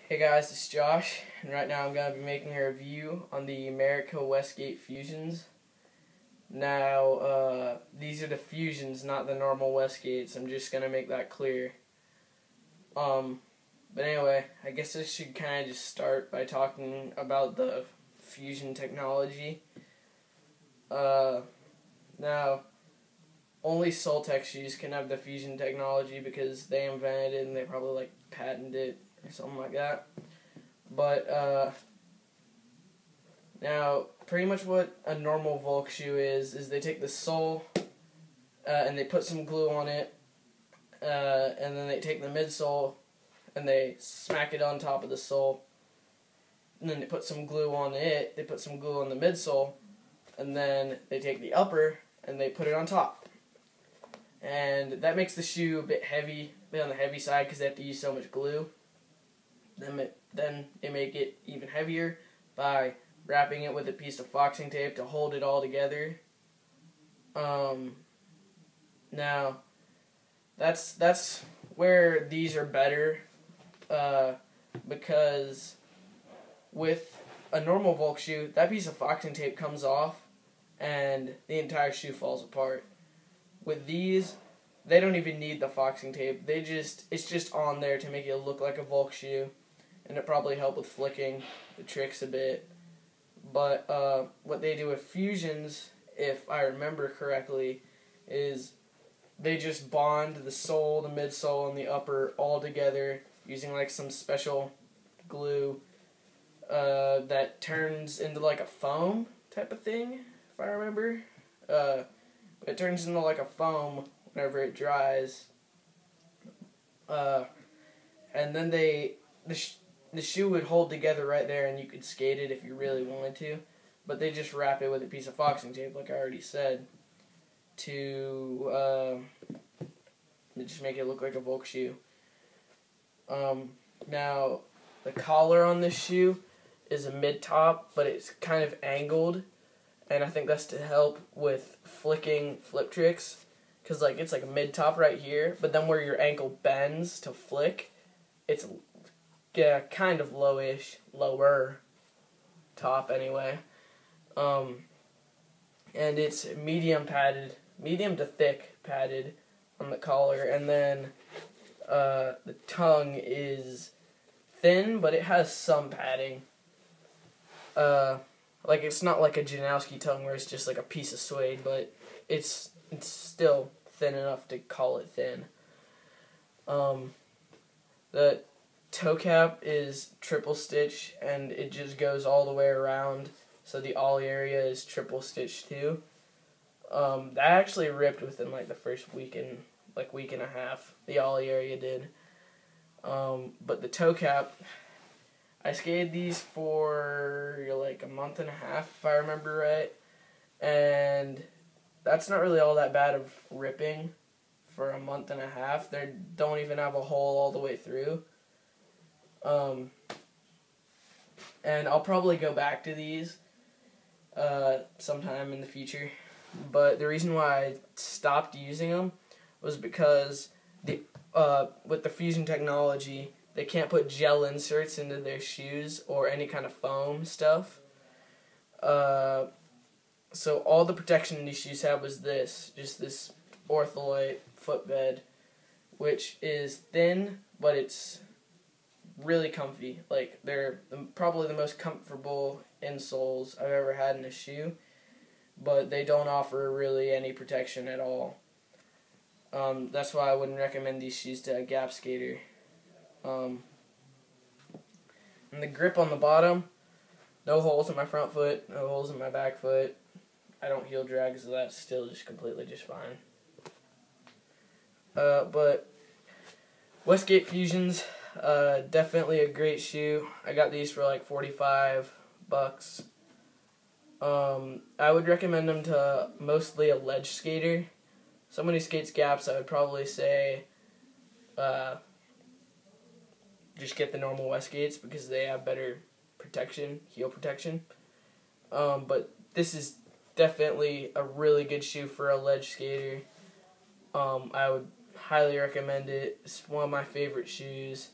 Hey guys, it's Josh, and right now I'm going to be making a review on the Emerica Westgate Fusions. Now, these are the Fusions, not the normal Westgates. I'm just going to make that clear. But anyway, I guess I should kind of just start by talking about the Fusion technology. Now, only Soltech shoes can have the Fusion technology because they invented it and they probably patented it or something like that. But now pretty much what a normal Volk shoe is they take the sole and they put some glue on it, and then they take the midsole and they smack it on top of the sole, and then they put some glue on it, they put some glue on the midsole, and then they take the upper and they put it on top. And that makes the shoe a bit heavy, a bit on the heavy side because they have to use so much glue. Then they make it even heavier by wrapping it with a piece of foxing tape to hold it all together. Now, that's where these are better, because with a normal Volk shoe, that piece of foxing tape comes off and the entire shoe falls apart. With these, they don't even need the foxing tape. It's just on there to make it look like a Volk shoe, and it probably help with flicking the tricks a bit. But what they do with Fusions, if I remember correctly, is they just bond the sole, the midsole, and the upper all together using some special glue that turns into a foam type of thing, if I remember. It turns into a foam whenever it dries. And then the shoe would hold together right there, and you could skate it if you really wanted to. But they just wrap it with a piece of foxing tape, like I already said, to just make it look like a Volk shoe. Now, the collar on this shoe is a mid-top, but it's kind of angled. And I think that's to help with flicking flip tricks. Because it's a mid-top right here, but then where your ankle bends to flick, it's kind of lower top anyway. And it's medium to thick padded on the collar. And then the tongue is thin, but it has some padding. It's not like a Janowski tongue where it's just a piece of suede, but it's still thin enough to call it thin. The toe cap is triple stitch, and it just goes all the way around, so the ollie area is triple stitch too. That actually ripped within the first week and a half. The ollie area did. But the toe cap, I skated these for a month and a half, if I remember right, and that's not really all that bad of ripping for a month and a half. They don't even have a hole all the way through. And I'll probably go back to these sometime in the future, but the reason why I stopped using them was because with the Fusion technology, they can't put gel inserts into their shoes or any kind of foam stuff. So all the protection these shoes have was just this ortholite footbed, which is thin, but it's really comfy. They're probably the most comfortable insoles I've ever had in a shoe, but they don't offer really any protection at all. That's why I wouldn't recommend these shoes to a gap skater. And the grip on the bottom, no holes in my front foot, no holes in my back foot. I don't heel drag, so that's still completely fine. But Westgate Fusions, definitely a great shoe. I got these for $45. I would recommend them to mostly a ledge skater. Someone who skates gaps, I would probably say just get the normal Westgates because they have better protection, heel protection. But this is definitely a really good shoe for a ledge skater. I would highly recommend it. It's one of my favorite shoes.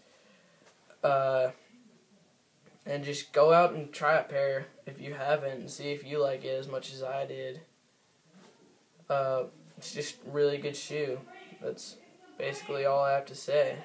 And just go out and try a pair if you haven't and see if you like it as much as I did. It's just a really good shoe. That's basically all I have to say.